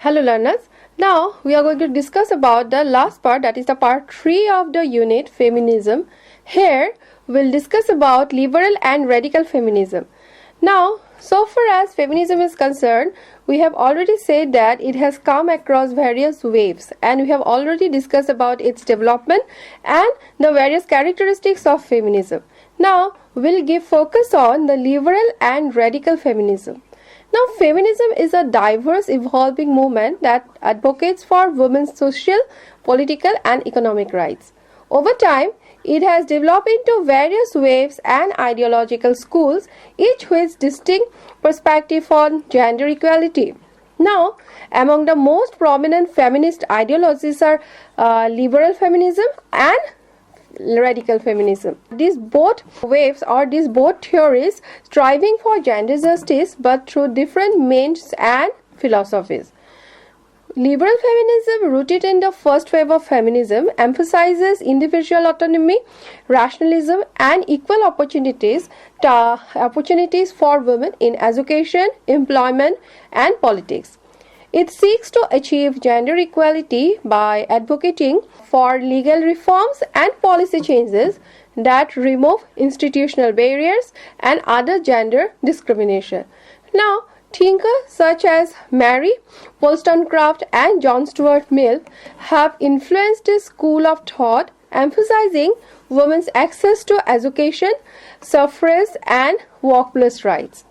Hello learners. Now we are going to discuss about the last part, that is the part 3 of the unit Feminism. Here we'll discuss about liberal and radical feminism. Now, so far as feminism is concerned, we have already said that it has come across various waves and we have already discussed about its development and the various characteristics of feminism. Now we'll give focus on the liberal and radical feminism. Now, feminism is a diverse, evolving movement that advocates for women's social, political, and economic rights. Over time, it has developed into various waves and ideological schools, each with distinct perspective on gender equality. Now, among the most prominent feminist ideologies are liberal feminism and radical feminism. These both waves or these both theories striving for gender justice but through different means and philosophies. Liberal feminism, rooted in the first wave of feminism, emphasizes individual autonomy, rationalism and equal opportunities for women in education, employment and politics. It seeks to achieve gender equality by advocating for legal reforms and policy changes that remove institutional barriers and other gender discrimination. Now, thinkers such as Mary Wollstonecraft and John Stuart Mill have influenced this school of thought, emphasizing women's access to education, suffrage, and workplace rights.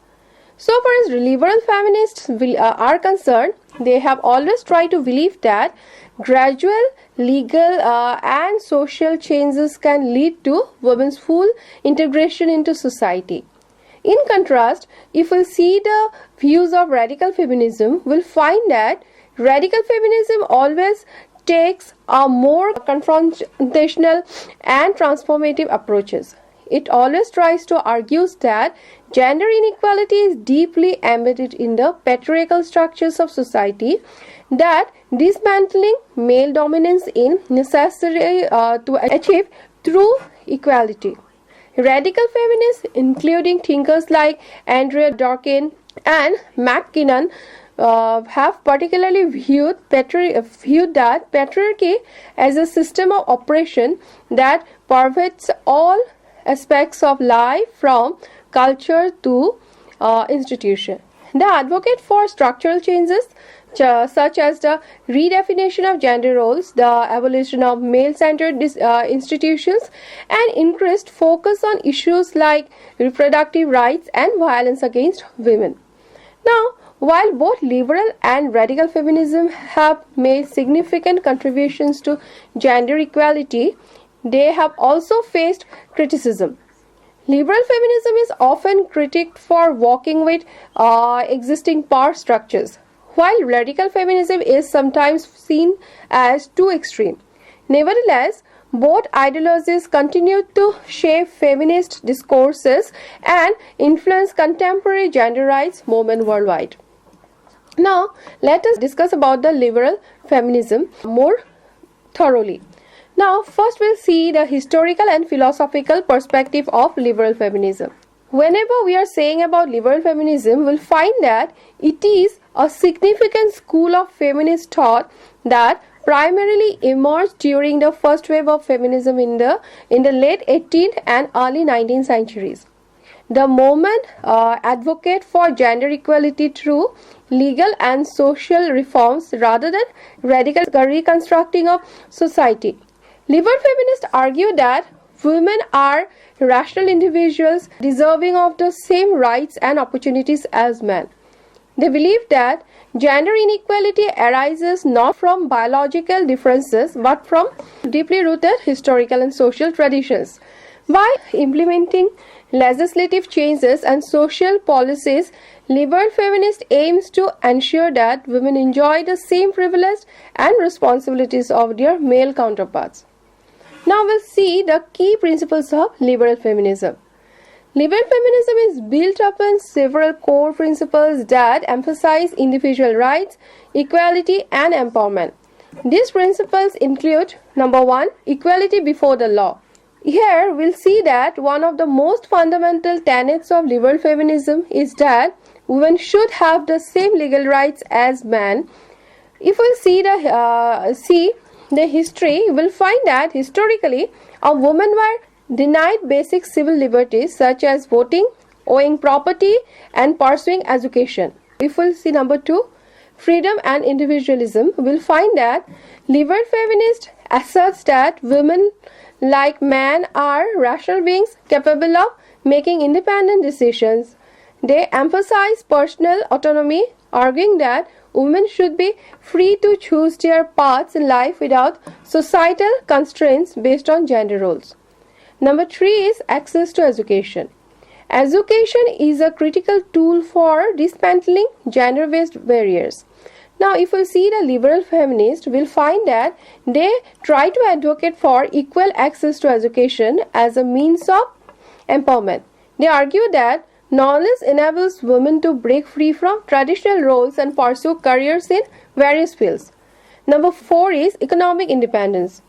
So far as liberal feminists are concerned, they have always tried to believe that gradual legal and social changes can lead to women's full integration into society. In contrast, if we see the views of radical feminism, we'll find that radical feminism always takes a more confrontational and transformative approaches. It always tries to argue that gender inequality is deeply embedded in the patriarchal structures of society, that dismantling male dominance is necessary to achieve true equality. Radical feminists, including thinkers like Andrea Dworkin and McKinnon, have particularly viewed that patriarchy as a system of oppression that pervades all aspects of life from culture to institution. They advocate for structural changes such as the redefinition of gender roles, the abolition of male-centered institutions, and increased focus on issues like reproductive rights and violence against women. Now, while both liberal and radical feminism have made significant contributions to gender equality, they have also faced criticism. Liberal feminism is often critiqued for working with existing power structures, while radical feminism is sometimes seen as too extreme. Nevertheless, both ideologies continue to shape feminist discourses and influence contemporary gender rights movement worldwide. Now, let us discuss about the liberal feminism more thoroughly. Now, first we'll see the historical and philosophical perspective of liberal feminism. Whenever we are saying about liberal feminism, we'll find that it is a significant school of feminist thought that primarily emerged during the first wave of feminism in the late 18th and early 19th centuries. The movement advocates for gender equality through legal and social reforms rather than radical reconstructing of society. Liberal feminists argue that women are rational individuals deserving of the same rights and opportunities as men. They believe that gender inequality arises not from biological differences but from deeply rooted historical and social traditions. By implementing legislative changes and social policies, liberal feminist aims to ensure that women enjoy the same privileges and responsibilities of their male counterparts. Now we'll see the key principles of liberal feminism. Liberal feminism is built upon several core principles that emphasize individual rights, equality, and empowerment. These principles include: number 1, equality before the law. Here we'll see that one of the most fundamental tenets of liberal feminism is that women should have the same legal rights as men. If we see the history, you will find that historically women were denied basic civil liberties such as voting, owning property, and pursuing education. If we see number 2, freedom and individualism, we will find that liberal feminist asserts that women like men are rational beings capable of making independent decisions. They emphasize personal autonomy, arguing that women should be free to choose their paths in life without societal constraints based on gender roles. Number 3 is access to education. Education is a critical tool for dismantling gender-based barriers. Now, if we see the liberal feminists, we'll find that they try to advocate for equal access to education as a means of empowerment. They argue that knowledge enables women to break free from traditional roles and pursue careers in various fields. Number 4 is economic independence.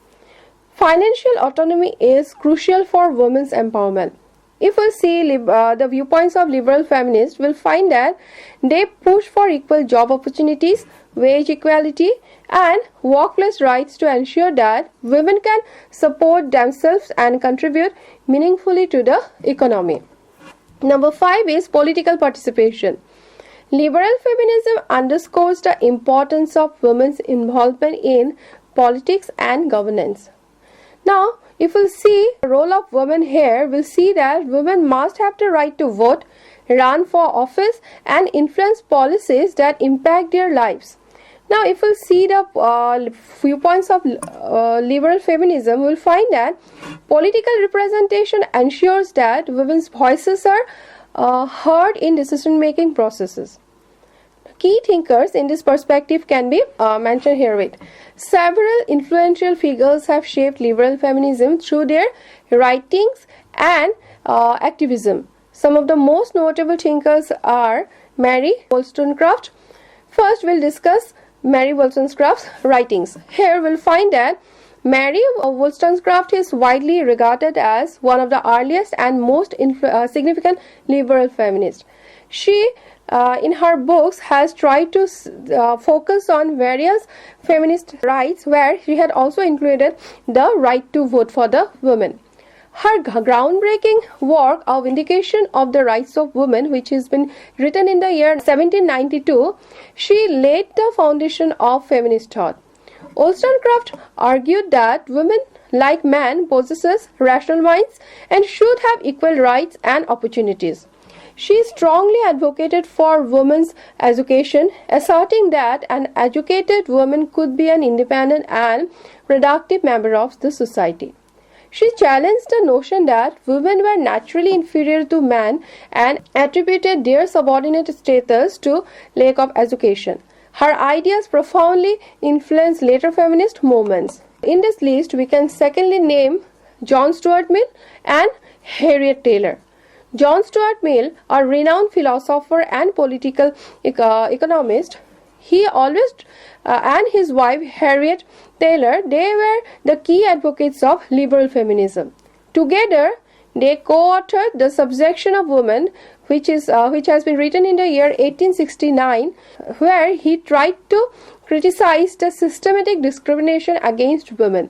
Financial autonomy is crucial for women's empowerment. If we see the viewpoints of liberal feminists, we'll find that they push for equal job opportunities, wage equality, and workplace rights to ensure that women can support themselves and contribute meaningfully to the economy. Number 5 is political participation. Liberal feminism underscores the importance of women's involvement in politics and governance. Now, if we see the role of women here, we'll see that women must have the right to vote, run for office, and influence policies that impact their lives. Now, if we see the viewpoints of liberal feminism, we'll find that political representation ensures that women's voices are heard in decision-making processes. Key thinkers in this perspective can be mentioned herewith. Several influential figures have shaped liberal feminism through their writings and activism. Some of the most notable thinkers are Mary Wollstonecraft. First, we'll discuss Mary Wollstonecraft's writings. Here, we'll find that Mary Wollstonecraft is widely regarded as one of the earliest and most significant liberal feminists. She in her books has tried to focus on various feminist rights, where she had also included the right to vote for the women. Her groundbreaking work of Vindication of the Rights of Women, which has been written in the year 1792, she laid the foundation of feminist thought. Wollstonecraft argued that women, like men, possess rational minds and should have equal rights and opportunities. She strongly advocated for women's education, asserting that an educated woman could be an independent and productive member of the society. She challenged the notion that women were naturally inferior to men and attributed their subordinate status to lack of education. Her ideas profoundly influenced later feminist movements. In this list, we can secondly name John Stuart Mill and Harriet Taylor. John Stuart Mill, a renowned philosopher and political economist, he always and his wife Harriet Taylor, they were the key advocates of liberal feminism. Together, they co-authored The Subjection of Women, which has been written in the year 1869, where he tried to criticize the systematic discrimination against women.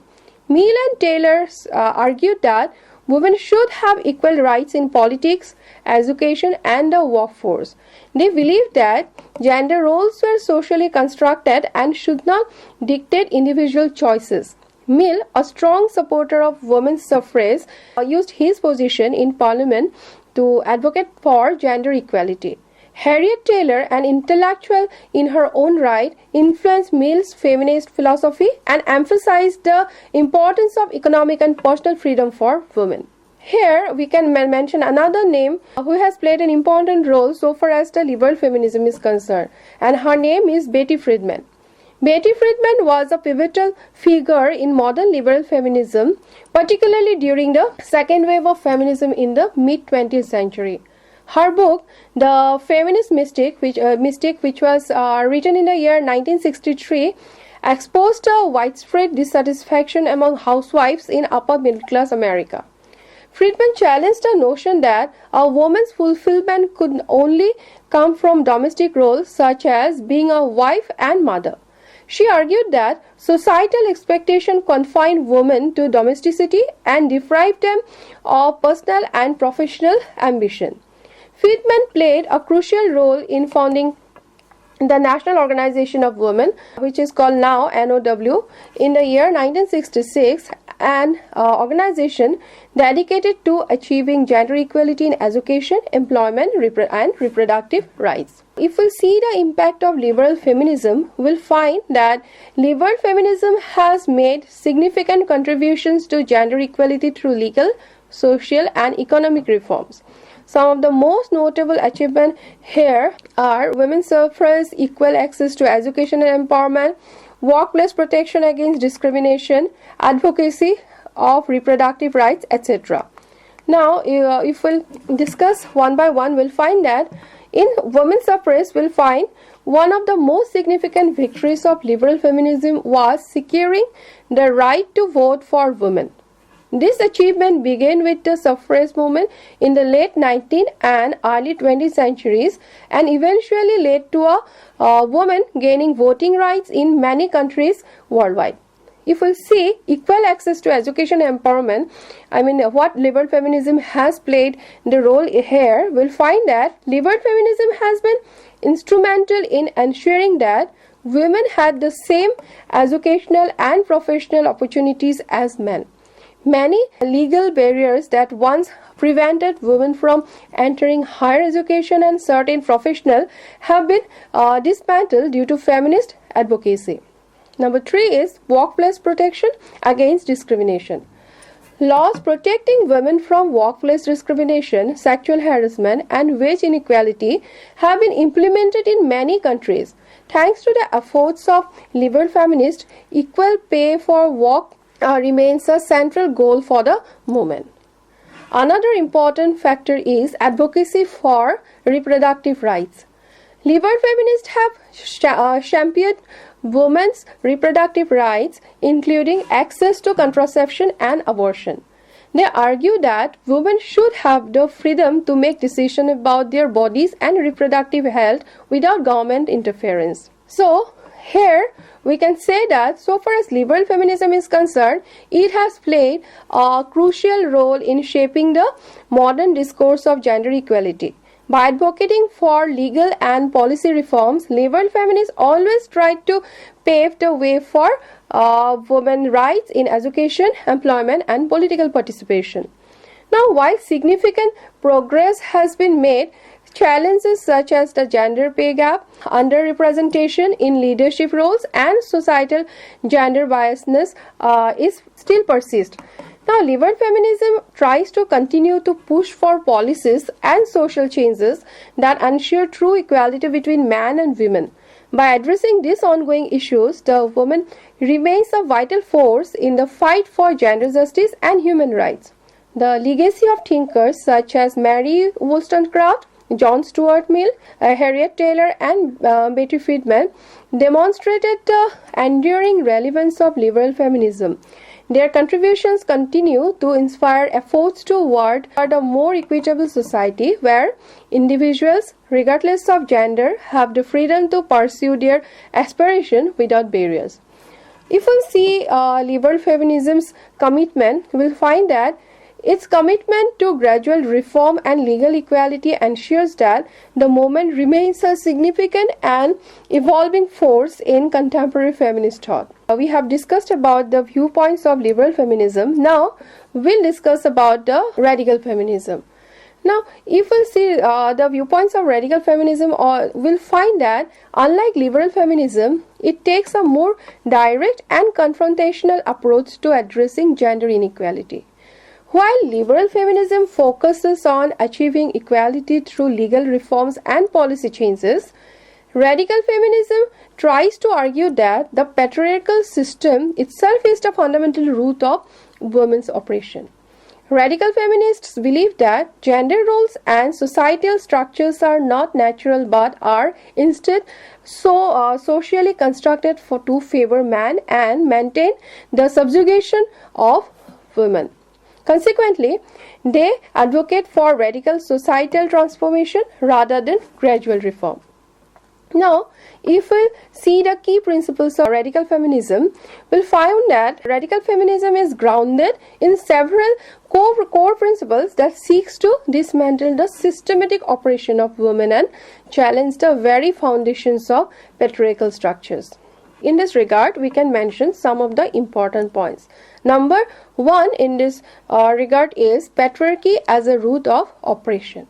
Mill and Taylor argued that women should have equal rights in politics, education, and the workforce. They believed that gender roles were socially constructed and should not dictate individual choices. Mill, a strong supporter of women's suffrage, used his position in Parliament to advocate for gender equality. Harriet Taylor, an intellectual in her own right, influenced Mill's feminist philosophy and emphasized the importance of economic and personal freedom for women. Here we can mention another name who has played an important role so far as the liberal feminism is concerned, and her name is Betty Friedan. Betty Friedan was a pivotal figure in modern liberal feminism, particularly during the second wave of feminism in the mid-20th century. Her book, The Feminist Mystic, which was written in the year 1963, exposed a widespread dissatisfaction among housewives in upper middle-class America. Friedan challenged the notion that a woman's fulfillment could only come from domestic roles such as being a wife and mother. She argued that societal expectation confined women to domesticity and deprived them of personal and professional ambition. Friedman played a crucial role in founding the National Organization of Women, which is called now NOW, in the year 1966, an organization dedicated to achieving gender equality in education, employment, and reproductive rights. If we see the impact of liberal feminism, we'll find that liberal feminism has made significant contributions to gender equality through legal, social, and economic reforms. Some of the most notable achievements here are women's suffrage, equal access to education and empowerment, workplace protection against discrimination, advocacy of reproductive rights, etc. Now, if we'll discuss one by one, we'll find that in women's suffrage, we'll find one of the most significant victories of liberal feminism was securing the right to vote for women. This achievement began with the suffrage movement in the late 19th and early 20th centuries and eventually led to a woman gaining voting rights in many countries worldwide. If we see equal access to education and empowerment, what liberal feminism has played the role here, we'll find that liberal feminism has been instrumental in ensuring that women had the same educational and professional opportunities as men. Many legal barriers that once prevented women from entering higher education and certain professional have been dismantled due to feminist advocacy. Number 3 is workplace protection against discrimination. Laws protecting women from workplace discrimination, sexual harassment, and wage inequality have been implemented in many countries. Thanks to the efforts of liberal feminists, equal pay for work remains a central goal for the movement. Another important factor is advocacy for reproductive rights. Liberal feminists have championed women's reproductive rights, including access to contraception and abortion. They argue that women should have the freedom to make decisions about their bodies and reproductive health without government interference. So, here we can say that so far as liberal feminism is concerned, it has played a crucial role in shaping the modern discourse of gender equality. By advocating for legal and policy reforms, liberal feminists always tried to pave the way for women's rights in education, employment, and political participation. Now, while significant progress has been made, challenges such as the gender pay gap, underrepresentation in leadership roles, and societal gender biasness is still persist. Now, liberal feminism tries to continue to push for policies and social changes that ensure true equality between men and women. By addressing these ongoing issues, the woman remains a vital force in the fight for gender justice and human rights. The legacy of thinkers such as Mary Wollstonecraft, John Stuart Mill, Harriet Taylor, and Betty Friedan demonstrated the enduring relevance of liberal feminism. Their contributions continue to inspire efforts toward a more equitable society where individuals, regardless of gender, have the freedom to pursue their aspiration without barriers. If we see liberal feminism's commitment, we will find that its commitment to gradual reform and legal equality ensures that the movement remains a significant and evolving force in contemporary feminist thought. We have discussed about the viewpoints of liberal feminism. Now, we'll discuss about the radical feminism. Now, if we see the viewpoints of radical feminism, we'll find that unlike liberal feminism, it takes a more direct and confrontational approach to addressing gender inequality. While liberal feminism focuses on achieving equality through legal reforms and policy changes, radical feminism tries to argue that the patriarchal system itself is the fundamental root of women's oppression. Radical feminists believe that gender roles and societal structures are not natural but are instead socially constructed to favor men and maintain the subjugation of women. Consequently, they advocate for radical societal transformation rather than gradual reform. Now, if we see the key principles of radical feminism, we'll find that radical feminism is grounded in several core principles that seeks to dismantle the systematic oppression of women and challenge the very foundations of patriarchal structures. In this regard, we can mention some of the important points. Number one in this regard is patriarchy as a root of oppression.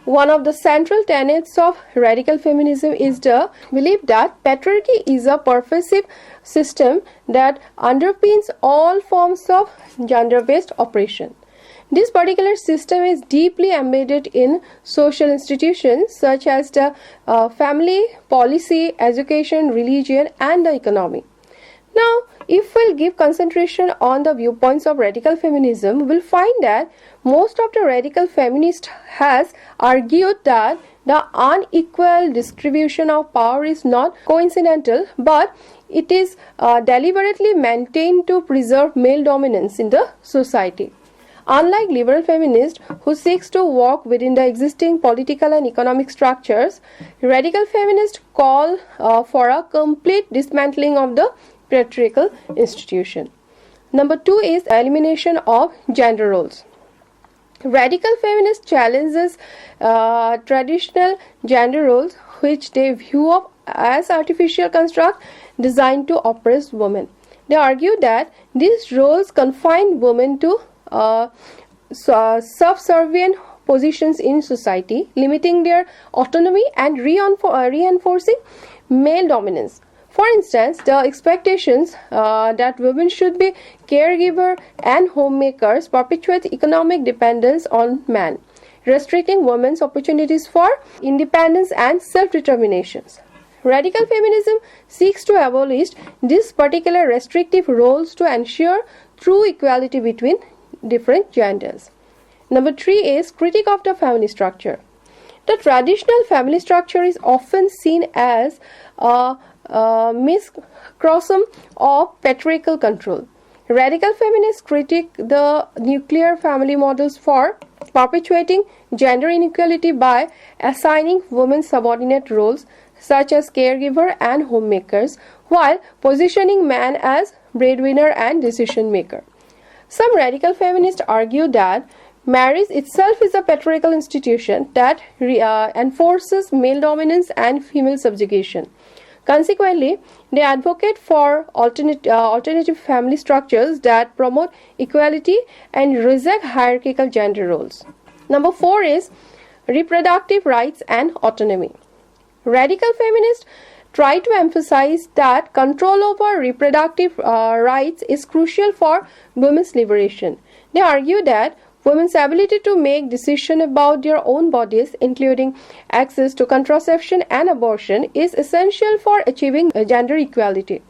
One of the central tenets of radical feminism is the belief that patriarchy is a pervasive system that underpins all forms of gender-based oppression. This particular system is deeply embedded in social institutions such as the family, policy, education, religion, and the economy. Now, if we'll give concentration on the viewpoints of radical feminism, we'll find that most of the radical feminists has argued that the unequal distribution of power is not coincidental, but it is deliberately maintained to preserve male dominance in the society. Unlike liberal feminists who seeks to walk within the existing political and economic structures, radical feminists call for a complete dismantling of the patriarchal institution. Number two is elimination of gender roles. Radical feminist challenges traditional gender roles, which they view of as artificial construct designed to oppress women. They argue that these roles confine women to subservient positions in society, limiting their autonomy and reinforcing male dominance. For instance, the expectations that women should be caregiver and homemakers perpetuate economic dependence on men, restricting women's opportunities for independence and self-determination. Radical feminism seeks to abolish these particular restrictive roles to ensure true equality between different genders. Number three is critique of the family structure. The traditional family structure is often seen as a microcosm of patriarchal control. Radical feminists critique the nuclear family models for perpetuating gender inequality by assigning women subordinate roles such as caregiver and homemakers, while positioning men as breadwinner and decision maker. Some radical feminists argue that marriage itself is a patriarchal institution that enforces male dominance and female subjugation. Consequently, they advocate for alternative family structures that promote equality and reject hierarchical gender roles. Number four is reproductive rights and autonomy. Radical feminists try to emphasize that control over reproductive rights is crucial for women's liberation. They argue that women's ability to make decisions about their own bodies, including access to contraception and abortion, is essential for achieving gender equality.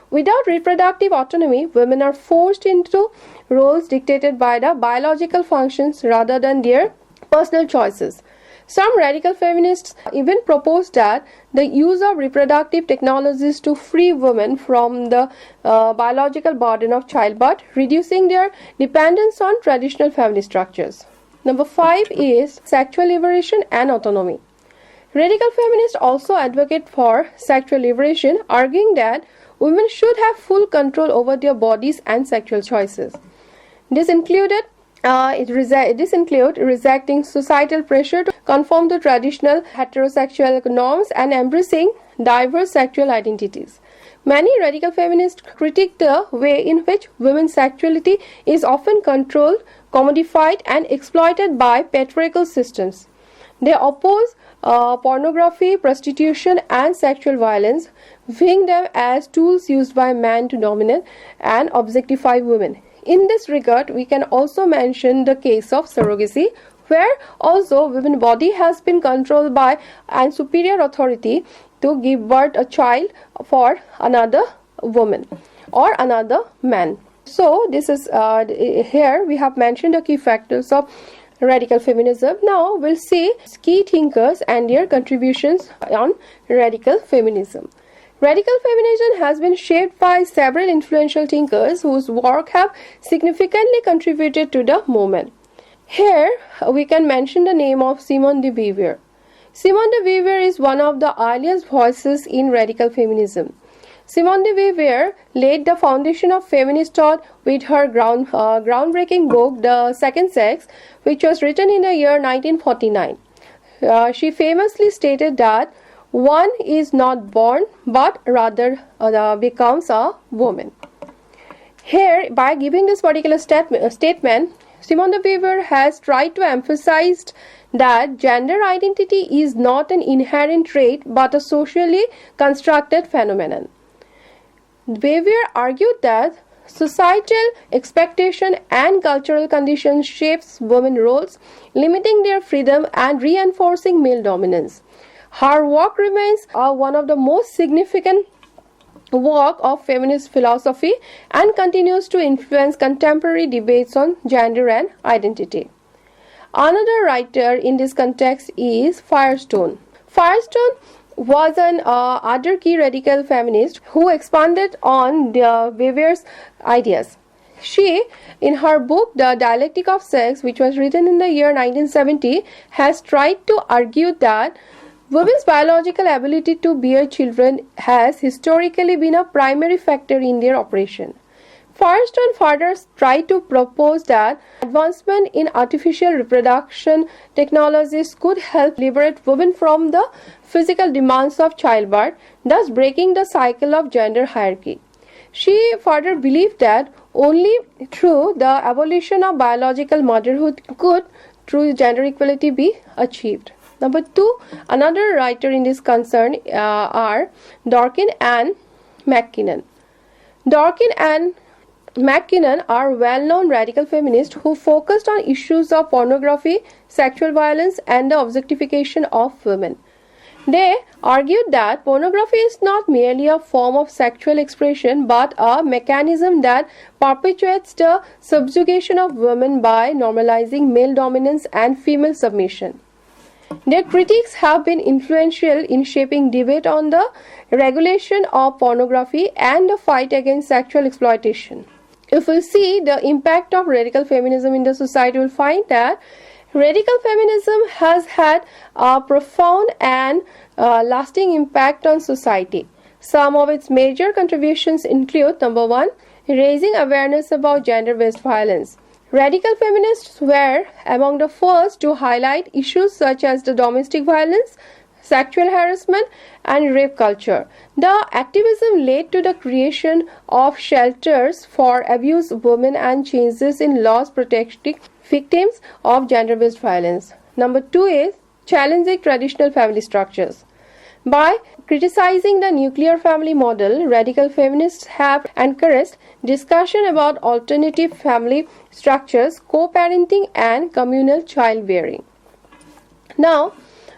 Without reproductive autonomy, women are forced into roles dictated by the biological functions rather than their personal choices. Some radical feminists even propose that the use of reproductive technologies to free women from the biological burden of childbirth, reducing their dependence on traditional family structures. Number five is sexual liberation and autonomy. Radical feminists also advocate for sexual liberation, arguing that women should have full control over their bodies and sexual choices. This includes rejecting societal pressure to conform to traditional heterosexual norms and embracing diverse sexual identities. Many radical feminists critique the way in which women's sexuality is often controlled, commodified, and exploited by patriarchal systems. They oppose pornography, prostitution, and sexual violence, viewing them as tools used by men to dominate and objectify women. In this regard, we can also mention the case of surrogacy, where also women's body has been controlled by a superior authority to give birth a child for another woman or another man. So this is here we have mentioned the key factors of radical feminism. Now we'll see key thinkers and their contributions on radical feminism. Radical feminism has been shaped by several influential thinkers whose work have significantly contributed to the movement. Here we can mention the name of Simone de Beauvoir. Simone de Beauvoir is one of the earliest voices in radical feminism. Simone de Beauvoir laid the foundation of feminist thought with her groundbreaking book, The Second Sex, which was written in the year 1949. She famously stated that one is not born but rather becomes a woman. Here, by giving this particular statement, Simone de Beauvoir has tried to emphasize that gender identity is not an inherent trait but a socially constructed phenomenon. Beauvoir argued that societal expectation and cultural conditions shapes women's roles, limiting their freedom and reinforcing male dominance. Her work remains one of the most significant work of feminist philosophy and continues to influence contemporary debates on gender and identity. Another writer in this context is Firestone. Firestone was an other key radical feminist who expanded on Beauvoir's ideas. She, in her book The Dialectic of Sex, which was written in the year 1970, has tried to argue that women's biological ability to bear children has historically been a primary factor in their operation. Firestone further tried to propose that advancement in artificial reproduction technologies could help liberate women from the physical demands of childbirth, thus breaking the cycle of gender hierarchy. She further believed that only through the abolition of biological motherhood could true gender equality be achieved. Number 2, another writer in this concern are Dworkin and McKinnon. Dworkin and McKinnon are well-known radical feminists who focused on issues of pornography, sexual violence, and the objectification of women. They argued that pornography is not merely a form of sexual expression but a mechanism that perpetuates the subjugation of women by normalizing male dominance and female submission. Their critiques have been influential in shaping debate on the regulation of pornography and the fight against sexual exploitation. If we see the impact of radical feminism in the society, we will find that radical feminism has had a profound and lasting impact on society. Some of its major contributions include: number 1, raising awareness about gender-based violence. Radical feminists were among the first to highlight issues such as the domestic violence, sexual harassment, and rape culture. The activism led to the creation of shelters for abused women and changes in laws protecting victims of gender-based violence. Number 2 is challenging traditional family structures. By criticizing the nuclear family model, radical feminists have encouraged discussion about alternative family structures, co-parenting, and communal childbearing. Now,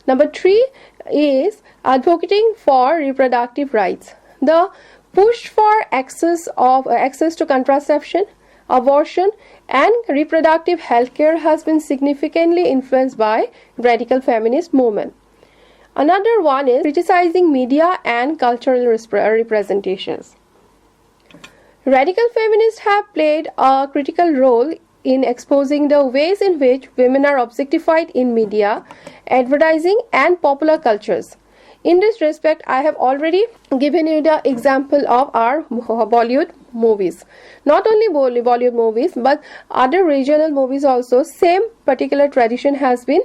number 3 is advocating for reproductive rights. The push for access to contraception, abortion, and reproductive health care has been significantly influenced by radical feminist movement. Another one is criticizing media and cultural representations. Radical feminists have played a critical role in exposing the ways in which women are objectified in media, advertising, and popular cultures. In this respect, I have already given you the example of our Bollywood movies. Not only Bollywood movies, but other regional movies also. Same particular tradition has been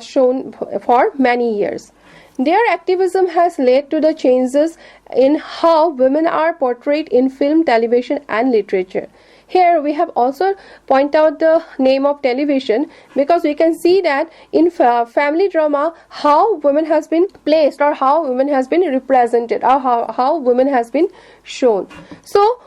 shown for many years. Their activism has led to the changes in how women are portrayed in film, television, and literature. Here we have also point out the name of television because we can see that in family drama how women has been placed or how women has been represented or how women has been shown. So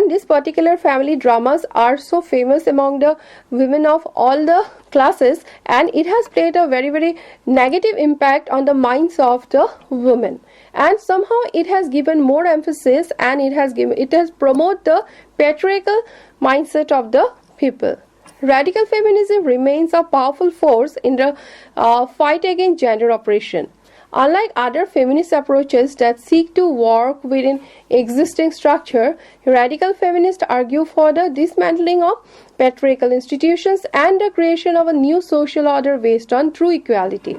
these particular family dramas are so famous among the women of all the classes, and it has played a very, very negative impact on the minds of the women. And somehow it has given more emphasis and it has promoted the patriarchal mindset of the people. Radical feminism remains a powerful force in the fight against gender oppression. Unlike other feminist approaches that seek to work within existing structure, radical feminists argue for the dismantling of patriarchal institutions and the creation of a new social order based on true equality.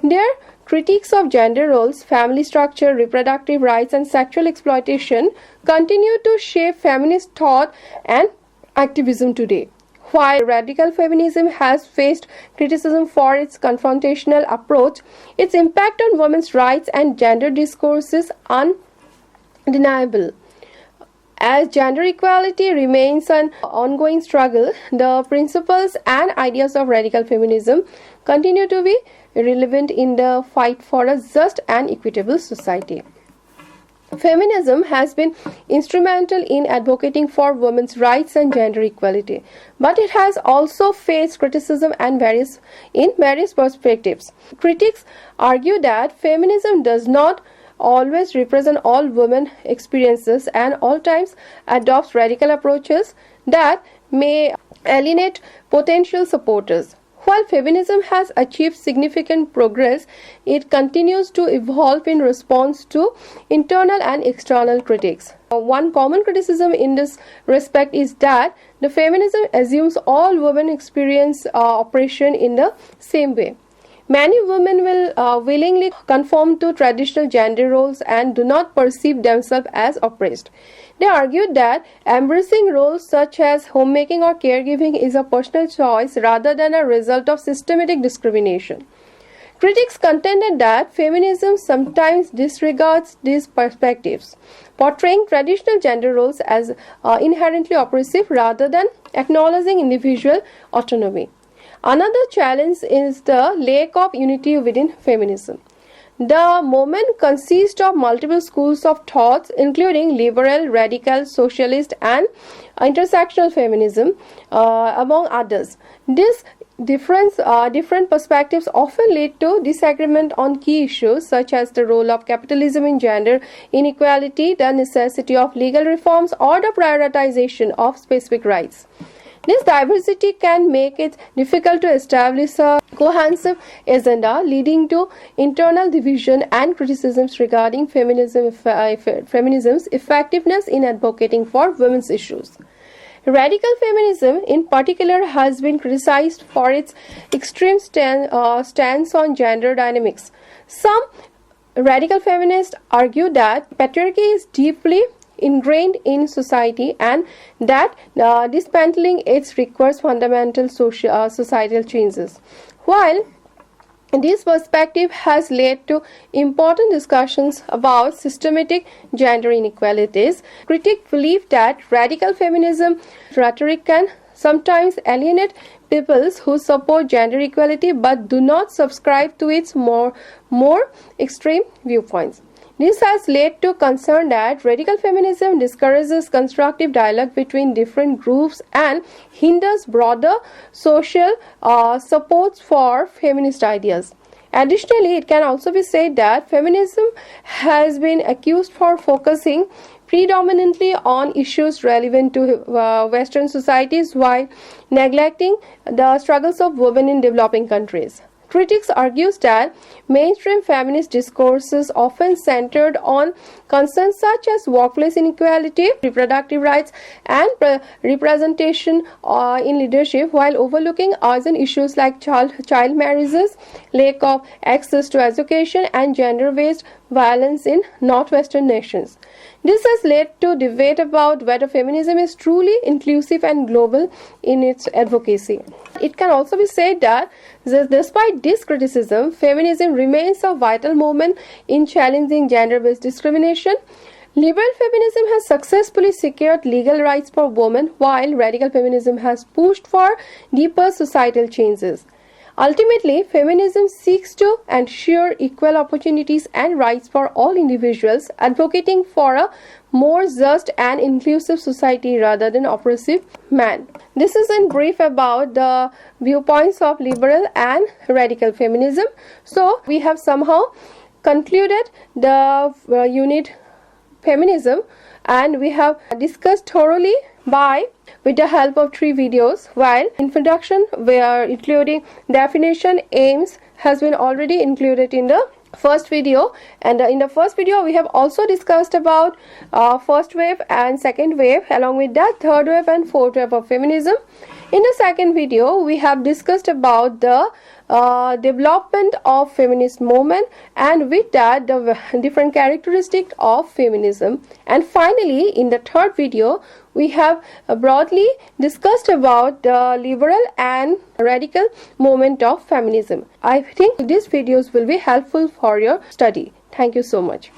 Their critiques of gender roles, family structure, reproductive rights, and sexual exploitation continue to shape feminist thought and activism today. While radical feminism has faced criticism for its confrontational approach, its impact on women's rights and gender discourse is undeniable. As gender equality remains an ongoing struggle, the principles and ideas of radical feminism continue to be relevant in the fight for a just and equitable society. Feminism has been instrumental in advocating for women's rights and gender equality, but it has also faced criticism and in various perspectives. Critics argue that feminism does not always represent all women experiences and all times adopts radical approaches that may alienate potential supporters. While feminism has achieved significant progress, it continues to evolve in response to internal and external critics. One common criticism in this respect is that the feminism assumes all women experience oppression in the same way. Many women will willingly conform to traditional gender roles and do not perceive themselves as oppressed. They argued that embracing roles such as homemaking or caregiving is a personal choice rather than a result of systematic discrimination. Critics contended that feminism sometimes disregards these perspectives, portraying traditional gender roles as inherently oppressive rather than acknowledging individual autonomy. Another challenge is the lack of unity within feminism. The movement consists of multiple schools of thought, including liberal, radical, socialist, and intersectional feminism, among others. These different perspectives often lead to disagreement on key issues such as the role of capitalism in gender inequality, the necessity of legal reforms, or the prioritization of specific rights. This diversity can make it difficult to establish a cohesive agenda, leading to internal division and criticisms regarding feminism's effectiveness in advocating for women's issues. Radical feminism, in particular, has been criticized for its extreme stance on gender dynamics. Some radical feminists argue that patriarchy is deeply ingrained in society and that dismantling it requires fundamental societal changes. While this perspective has led to important discussions about systematic gender inequalities, critics believe that radical feminism rhetoric can sometimes alienate people who support gender equality but do not subscribe to its more extreme viewpoints. This has led to concern that radical feminism discourages constructive dialogue between different groups and hinders broader social supports for feminist ideas. Additionally, it can also be said that feminism has been accused for focusing predominantly on issues relevant to Western societies while neglecting the struggles of women in developing countries. Critics argue that mainstream feminist discourses often centered on concerns such as workplace inequality, reproductive rights, and representation in leadership, while overlooking urgent issues like child marriages, lack of access to education, and gender-based violence in Northwestern nations. This has led to debate about whether feminism is truly inclusive and global in its advocacy. It can also be said that despite this criticism, feminism remains a vital movement in challenging gender-based discrimination. Liberal feminism has successfully secured legal rights for women, while radical feminism has pushed for deeper societal changes. Ultimately, feminism seeks to ensure equal opportunities and rights for all individuals, advocating for a more just and inclusive society rather than oppressive man. This is in brief about the viewpoints of liberal and radical feminism. So, we have somehow concluded the unit feminism, and we have discussed thoroughly with the help of 3 videos, while introduction where including definition, aims has been already included in the first video, and in the first video we have also discussed about first wave and second wave, along with that third wave and fourth wave of feminism. In the second video, we have discussed about the development of feminist movement, and with that the different characteristics of feminism. And finally, in the third video, we have broadly discussed about the liberal and radical movement of feminism. I think these videos will be helpful for your study. Thank you so much.